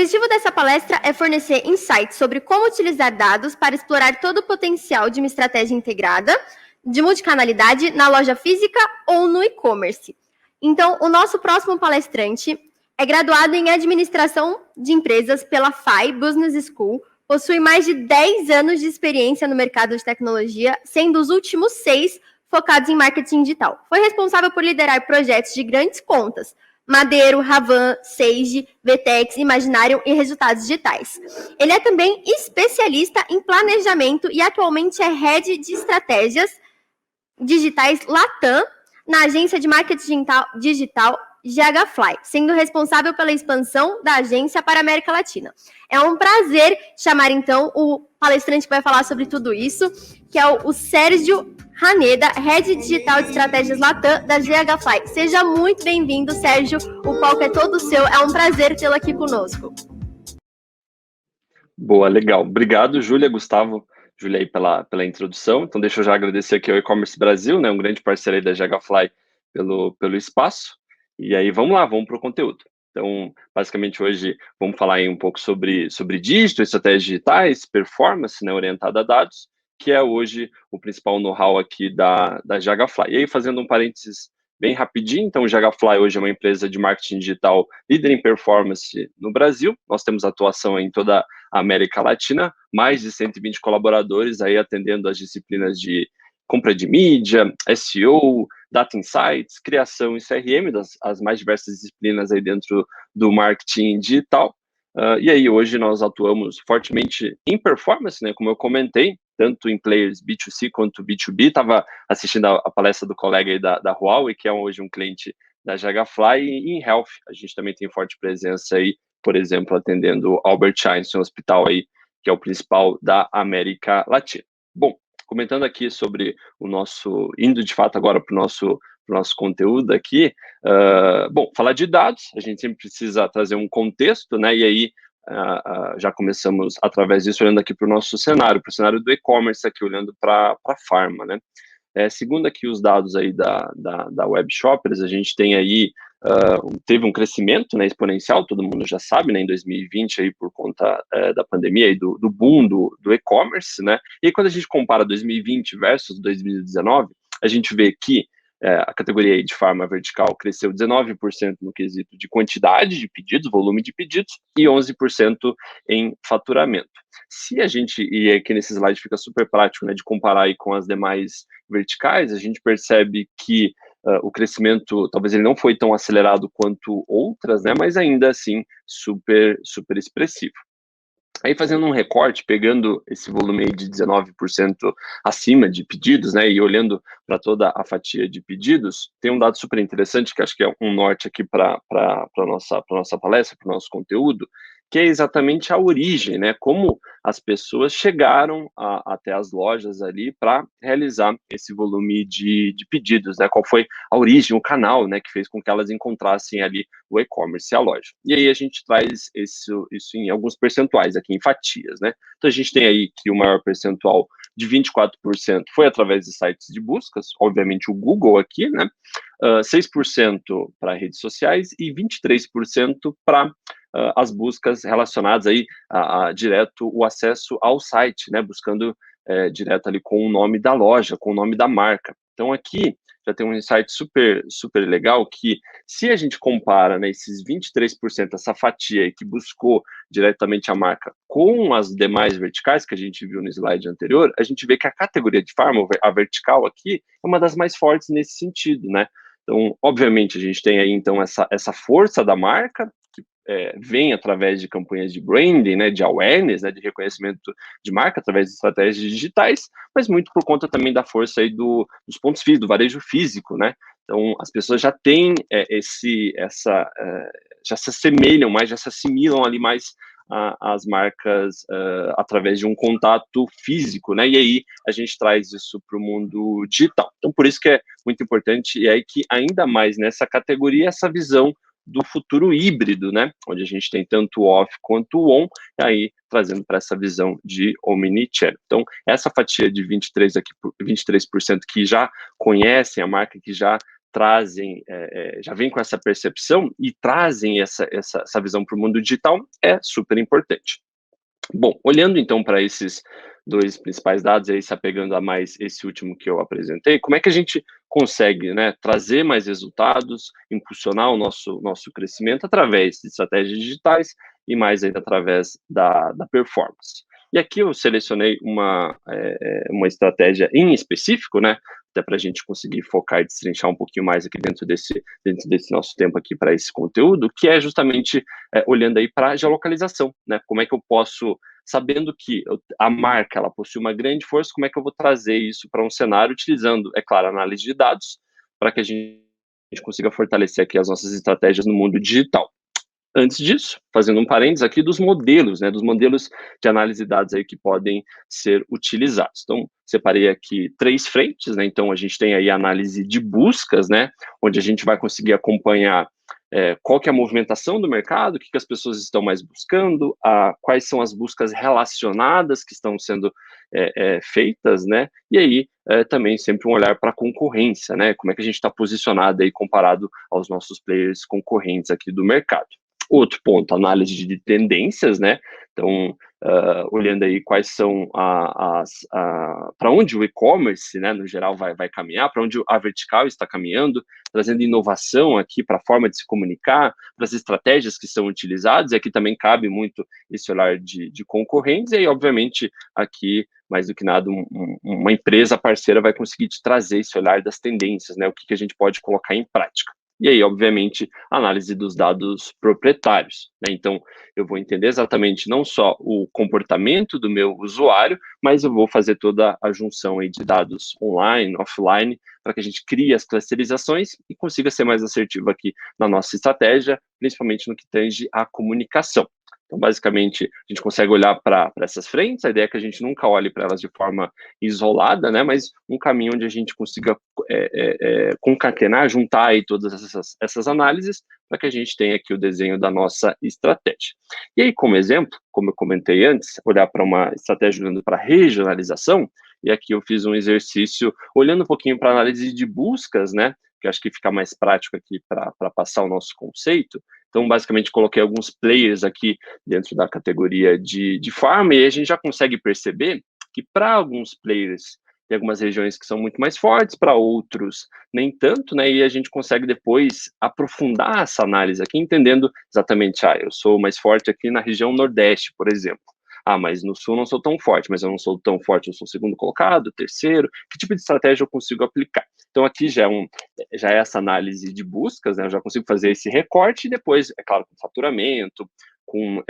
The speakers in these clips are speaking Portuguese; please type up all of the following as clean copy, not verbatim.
objetivo dessa palestra é fornecer insights sobre como utilizar dados para explorar todo o potencial de uma estratégia integrada de multicanalidade na loja física ou no e-commerce. Então, o nosso próximo palestrante é graduado em Administração de Empresas pela FAI Business School, possui mais de 10 anos de experiência no mercado de tecnologia, sendo os últimos 6 focados em marketing digital. Foi responsável por liderar projetos de grandes contas, Madeiro, Ravan, Sage, Vtex, Imaginarium e resultados digitais. Ele é também especialista em planejamento e atualmente é Head de Estratégias Digitais Latam na agência de marketing digital GHFly, sendo responsável pela expansão da agência para a América Latina. É um prazer chamar, então, o palestrante que vai falar sobre tudo isso, que é o Sérgio Haneda, Head Digital de Estratégias Latam da GHFly. Seja muito bem-vindo, Sérgio. O palco é todo seu. É um prazer tê-lo aqui conosco. Boa, legal. Obrigado, Júlia, Gustavo, Júlia aí pela introdução. Então, deixa eu já agradecer aqui ao E-Commerce Brasil, né, um grande parceiro aí da GHFly pelo espaço. E aí, vamos lá, vamos para o conteúdo. Então, basicamente, hoje vamos falar aí um pouco sobre dígito, estratégias digitais, performance, né, orientada a dados, que é hoje o principal know-how aqui da GHFly. E aí, fazendo um parênteses bem rapidinho, então, o GHFly hoje é uma empresa de marketing digital líder em performance no Brasil. Nós temos atuação em toda a América Latina, mais de 120 colaboradores aí atendendo as disciplinas de compra de mídia, SEO, Data Insights, criação e CRM, as mais diversas disciplinas aí dentro do marketing digital. E aí, hoje nós atuamos fortemente em performance, né, como eu comentei, tanto em players B2C quanto B2B. Estava assistindo a palestra do colega aí da Huawei, que é hoje um cliente da GHFly, e em Health. A gente também tem forte presença aí, por exemplo, atendendo Albert Einstein Hospital aí, que é o principal da América Latina. Bom, comentando aqui sobre o nosso, indo de fato agora para o nosso conteúdo aqui, bom, falar de dados, a gente sempre precisa trazer um contexto, né, e aí já começamos através disso, olhando aqui para o nosso cenário, para o cenário do e-commerce aqui, olhando para a Pharma, né. Segundo aqui os dados aí da Web Shoppers, a gente tem aí, teve um crescimento, né, exponencial, todo mundo já sabe, né, em 2020 aí por conta da pandemia e do boom do e-commerce, né, e aí, quando a gente compara 2020 versus 2019, a gente vê que a categoria de Pharma vertical cresceu 19% no quesito de quantidade de pedidos, volume de pedidos, e 11% em faturamento. Se a gente, e aqui nesse slide fica super prático, né, de comparar aí com as demais verticais, a gente percebe que o crescimento, talvez ele não foi tão acelerado quanto outras, né, mas ainda assim super expressivo. Aí, fazendo um recorte, pegando esse volume aí de 19% acima de pedidos, né, e olhando para toda a fatia de pedidos, tem um dado super interessante, que acho que é um norte aqui para a nossa palestra, para o nosso conteúdo, que é exatamente a origem, né, como as pessoas chegaram até as lojas ali para realizar esse volume de pedidos, né, qual foi a origem, o canal, né, que fez com que elas encontrassem ali o e-commerce e a loja. E aí a gente traz isso em alguns percentuais aqui, em fatias, né. Então a gente tem aí que o maior percentual de 24% foi através de sites de buscas, obviamente o Google aqui, né, 6% para redes sociais e 23% para as buscas relacionadas aí direto o acesso ao site, né, buscando direto ali com o nome da loja, com o nome da marca. Então aqui já tem um insight super legal, que se a gente compara, né, esses 23%, essa fatia aí que buscou diretamente a marca com as demais verticais que a gente viu no slide anterior, a gente vê que a categoria de Pharma, a vertical aqui, é uma das mais fortes nesse sentido, né? Então, obviamente, a gente tem aí, então, essa força da marca, que vem através de campanhas de branding, né, de awareness, né, de reconhecimento de marca, através de estratégias digitais, mas muito por conta também da força aí dos pontos físicos, do varejo físico, né? Então, as pessoas já têm já se assemelham mais, já se assimilam ali mais as marcas através de um contato físico, né? E aí a gente traz isso para o mundo digital. Então, por isso que é muito importante, e aí que ainda mais nessa categoria, essa visão do futuro híbrido, né? Onde a gente tem tanto o off quanto o on, e aí trazendo para essa visão de omnichannel. Então, essa fatia de 23% que já conhecem a marca, que já trazem, já vem com essa percepção e trazem essa visão para o mundo digital, é super importante. Bom, olhando então para esses 2 principais dados, aí se apegando a mais esse último que eu apresentei, como é que a gente consegue, né, trazer mais resultados, impulsionar o nosso crescimento através de estratégias digitais e mais ainda através da performance. E aqui eu selecionei uma estratégia em específico, né, até para a gente conseguir focar e destrinchar um pouquinho mais aqui dentro desse nosso tempo aqui para esse conteúdo, que é justamente olhando aí para a geolocalização, né, como é que eu posso, sabendo que a marca ela possui uma grande força, como é que eu vou trazer isso para um cenário utilizando, é claro, análise de dados, para que a gente consiga fortalecer aqui as nossas estratégias no mundo digital. Antes disso, fazendo um parênteses aqui dos modelos, né, dos modelos de análise de dados aí que podem ser utilizados. Então, separei aqui 3 frentes, né, então a gente tem aí a análise de buscas, né, onde a gente vai conseguir acompanhar qual que é a movimentação do mercado, o que as pessoas estão mais buscando, quais são as buscas relacionadas que estão sendo feitas, né, e aí também sempre um olhar para a concorrência, né, como é que a gente está posicionado aí comparado aos nossos players concorrentes aqui do mercado. Outro ponto, análise de tendências, né? Então, olhando aí quais são para onde o e-commerce, né, no geral, vai caminhar, para onde a vertical está caminhando, trazendo inovação aqui para a forma de se comunicar, para as estratégias que são utilizadas, e aqui também cabe muito esse olhar de concorrentes, e aí, obviamente, aqui, mais do que nada, uma empresa parceira vai conseguir te trazer esse olhar das tendências, né, o que a gente pode colocar em prática. E aí, obviamente, análise dos dados proprietários, né? Então, eu vou entender exatamente não só o comportamento do meu usuário, mas eu vou fazer toda a junção aí de dados online, offline, para que a gente crie as clusterizações e consiga ser mais assertivo aqui na nossa estratégia, principalmente no que tange à comunicação. Então, basicamente, a gente consegue olhar para essas frentes, a ideia é que a gente nunca olhe para elas de forma isolada, né, mas um caminho onde a gente consiga concatenar, juntar aí todas essas análises, para que a gente tenha aqui o desenho da nossa estratégia. E aí, como exemplo, como eu comentei antes, olhar para uma estratégia olhando para regionalização, e aqui eu fiz um exercício olhando um pouquinho para análise de buscas, né, que eu acho que fica mais prático aqui para passar o nosso conceito. Então, basicamente, coloquei alguns players aqui dentro da categoria de farm, e a gente já consegue perceber que para alguns players tem algumas regiões que são muito mais fortes, para outros nem tanto, né? E a gente consegue depois aprofundar essa análise aqui, entendendo exatamente, eu sou mais forte aqui na região Nordeste, por exemplo. Mas no Sul não sou tão forte, mas eu não sou tão forte, eu sou o segundo colocado, terceiro. Que tipo de estratégia eu consigo aplicar? Então, aqui já é essa análise de buscas, né? Eu já consigo fazer esse recorte e depois, é claro, com faturamento, com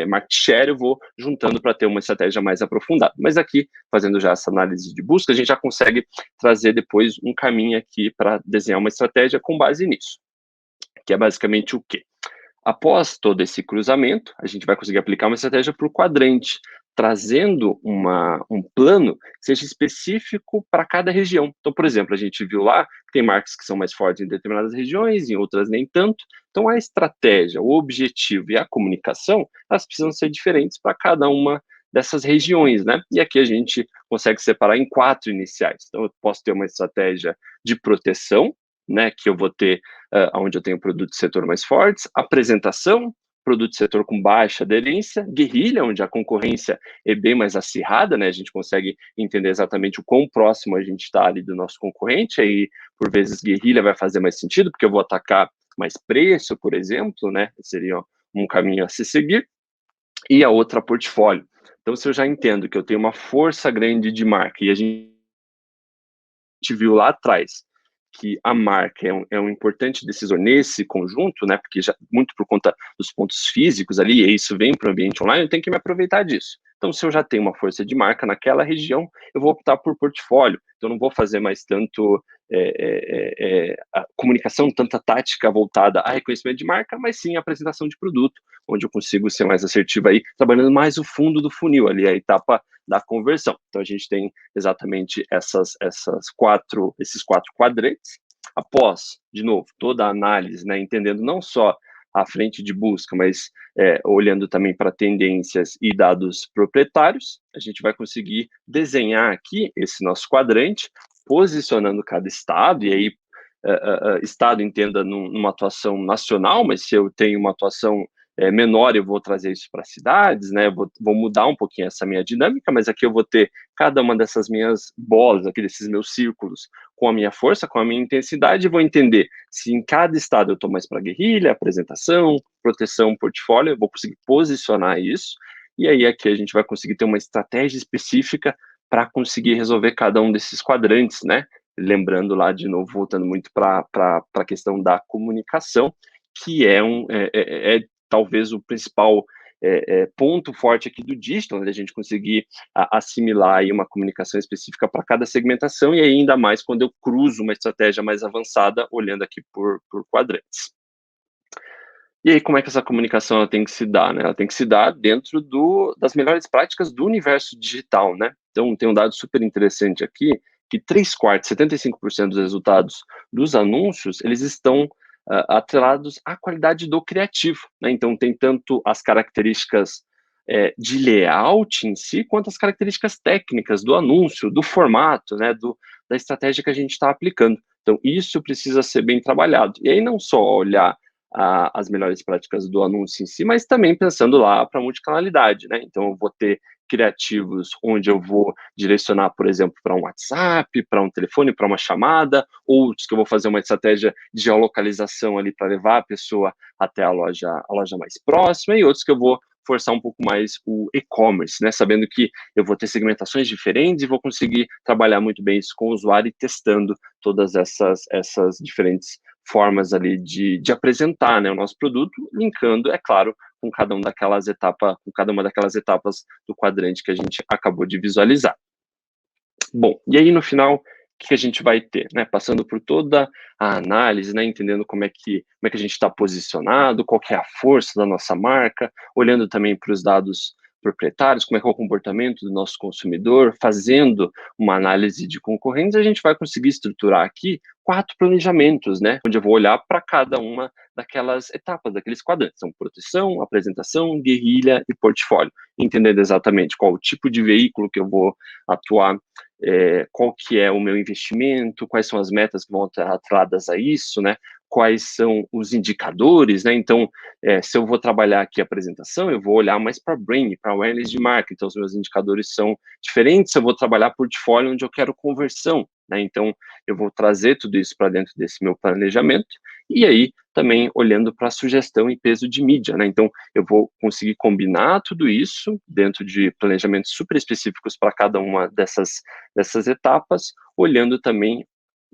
market share, eu vou juntando para ter uma estratégia mais aprofundada. Mas aqui, fazendo já essa análise de busca, a gente já consegue trazer depois um caminho aqui para desenhar uma estratégia com base nisso, que é basicamente o quê? Após todo esse cruzamento, a gente vai conseguir aplicar uma estratégia para o quadrante, trazendo um plano que seja específico para cada região. Então, por exemplo, a gente viu lá que tem marcas que são mais fortes em determinadas regiões, em outras nem tanto. Então, a estratégia, o objetivo e a comunicação, elas precisam ser diferentes para cada uma dessas regiões, né? E aqui a gente consegue separar em 4 iniciais. Então, eu posso ter uma estratégia de proteção, né, que eu vou ter onde eu tenho produtos do setor mais fortes, apresentação, produto do setor com baixa aderência, guerrilha, onde a concorrência é bem mais acirrada, né, a gente consegue entender exatamente o quão próximo a gente está ali do nosso concorrente, aí por vezes guerrilha vai fazer mais sentido, porque eu vou atacar mais preço, por exemplo, né, seria um caminho a se seguir, e a outra portfólio. Então, se eu já entendo que eu tenho uma força grande de marca, e a gente viu lá atrás, que a marca é um importante decisor nesse conjunto, né, porque já muito por conta dos pontos físicos ali, e isso vem para o ambiente online, eu tenho que me aproveitar disso. Então, se eu já tenho uma força de marca naquela região, eu vou optar por portfólio. Então, eu não vou fazer mais tanto a comunicação, tanta tática voltada a reconhecimento de marca, mas sim a apresentação de produto, onde eu consigo ser mais assertivo aí, trabalhando mais o fundo do funil ali, a etapa da conversão. Então, a gente tem exatamente esses 4 quadrantes. Após, de novo, toda a análise, né, entendendo não só a frente de busca, mas olhando também para tendências e dados proprietários, a gente vai conseguir desenhar aqui esse nosso quadrante, posicionando cada estado, e aí estado entenda numa atuação nacional, mas se eu tenho uma atuação menor, eu vou trazer isso para cidades, né? Vou mudar um pouquinho essa minha dinâmica, mas aqui eu vou ter cada uma dessas minhas bolas, aqui desses meus círculos, com a minha força, com a minha intensidade, e vou entender se em cada estado eu estou mais para guerrilha, apresentação, proteção, portfólio, eu vou conseguir posicionar isso, e aí aqui a gente vai conseguir ter uma estratégia específica para conseguir resolver cada um desses quadrantes, né? Lembrando lá, de novo, voltando muito para a questão da comunicação, que é talvez o principal ponto forte aqui do digital, né, a gente conseguir assimilar aí uma comunicação específica para cada segmentação, e ainda mais quando eu cruzo uma estratégia mais avançada, olhando aqui por quadrantes. E aí, como é que essa comunicação ela tem que se dar, né? Ela tem que se dar dentro das melhores práticas do universo digital, né? Então, tem um dado super interessante aqui, que 3/4, 75% dos resultados dos anúncios, eles estão atrelados à qualidade do criativo, né? Então, tem tanto as características de layout em si, quanto as características técnicas do anúncio, do formato, né? Da estratégia que a gente está aplicando. Então, isso precisa ser bem trabalhado. E aí, não só olhar as melhores práticas do anúncio em si, mas também pensando lá para multicanalidade, né? Então, eu vou ter criativos onde eu vou direcionar, por exemplo, para um WhatsApp, para um telefone, para uma chamada, outros que eu vou fazer uma estratégia de geolocalização ali para levar a pessoa até a loja mais próxima, e outros que eu vou forçar um pouco mais o e-commerce, né? Sabendo que eu vou ter segmentações diferentes e vou conseguir trabalhar muito bem isso com o usuário e testando todas essas diferentes formas ali de apresentar, né, o nosso produto, linkando, é claro, com cada uma daquelas etapas do quadrante que a gente acabou de visualizar. Bom, e aí no final, o que a gente vai ter, né? Passando por toda a análise, né? Entendendo como é que a gente está posicionado, qual que é a força da nossa marca, olhando também para os dados proprietários, como é que é o comportamento do nosso consumidor, fazendo uma análise de concorrentes, a gente vai conseguir estruturar aqui 4 planejamentos, né? Onde eu vou olhar para cada uma daquelas etapas, daqueles quadrantes. São proteção, apresentação, guerrilha e portfólio. Entendendo exatamente qual o tipo de veículo que eu vou atuar, qual que é o meu investimento, quais são as metas que vão estar atreladas a isso, né? Quais são os indicadores, né? Então, se eu vou trabalhar aqui a apresentação, eu vou olhar mais para brand, para awareness de marca, então os meus indicadores são diferentes. Se eu vou trabalhar portfólio, onde eu quero conversão, né? Então, eu vou trazer tudo isso para dentro desse meu planejamento, e aí também olhando para a sugestão e peso de mídia, né? Então, eu vou conseguir combinar tudo isso dentro de planejamentos super específicos para cada uma dessas etapas, olhando também,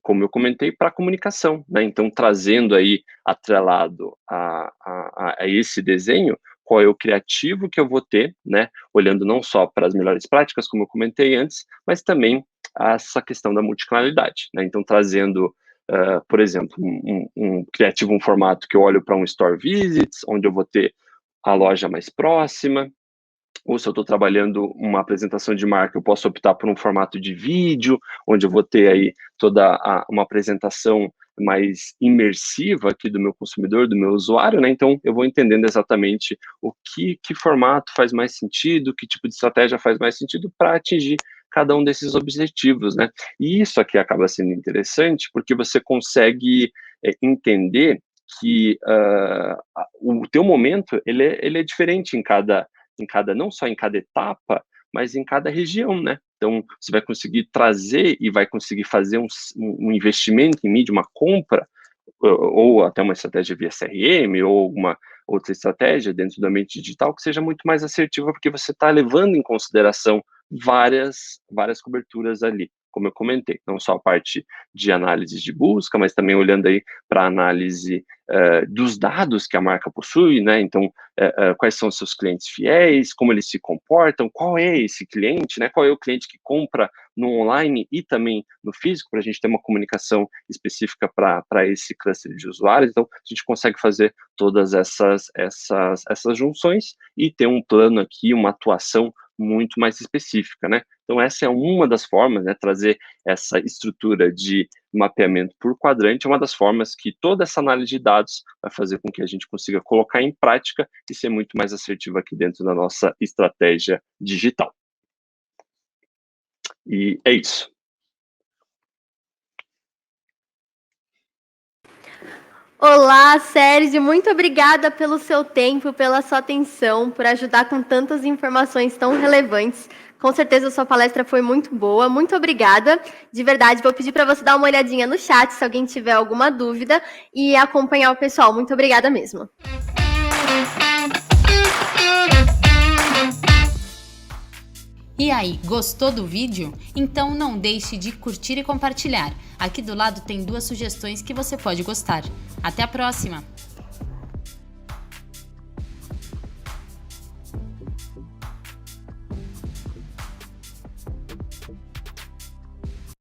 como eu comentei, para a comunicação, né? Então, trazendo aí, atrelado a esse desenho, qual é o criativo que eu vou ter, né? Olhando não só para as melhores práticas, como eu comentei antes, mas também essa questão da multicanalidade, né? Então, trazendo, por exemplo, um criativo, um formato que eu olho para um store visits, onde eu vou ter a loja mais próxima, ou se eu estou trabalhando uma apresentação de marca, eu posso optar por um formato de vídeo, onde eu vou ter aí toda uma apresentação mais imersiva aqui do meu consumidor, do meu usuário, né? Então, eu vou entendendo exatamente o que formato faz mais sentido, que tipo de estratégia faz mais sentido para atingir cada um desses objetivos, né? E isso aqui acaba sendo interessante, porque você consegue entender que o teu momento, ele é diferente não só em cada etapa, mas em cada região, né? Então, você vai conseguir trazer e vai conseguir fazer um investimento em mídia, uma compra, ou até uma estratégia via CRM, ou alguma outra estratégia dentro do ambiente digital que seja muito mais assertiva, porque você está levando em consideração várias coberturas ali, como eu comentei, não só a parte de análise de busca, mas também olhando aí para a análise dos dados que a marca possui, né? Então, quais são os seus clientes fiéis, como eles se comportam, qual é esse cliente, né? Qual é o cliente que compra no online e também no físico, para a gente ter uma comunicação específica para esse cluster de usuários. Então, a gente consegue fazer todas essas junções e ter um plano aqui, uma atuação muito mais específica, né? Então, essa é uma das formas, né? Trazer essa estrutura de mapeamento por quadrante é uma das formas que toda essa análise de dados vai fazer com que a gente consiga colocar em prática e ser muito mais assertivo aqui dentro da nossa estratégia digital. E é isso. Olá, Sérgio, muito obrigada pelo seu tempo, pela sua atenção, por ajudar com tantas informações tão relevantes. Com certeza a sua palestra foi muito boa, muito obrigada. De verdade, vou pedir para você dar uma olhadinha no chat se alguém tiver alguma dúvida e acompanhar o pessoal. Muito obrigada mesmo. E aí, gostou do vídeo? Então não deixe de curtir e compartilhar. Aqui do lado tem 2 sugestões que você pode gostar. Até a próxima!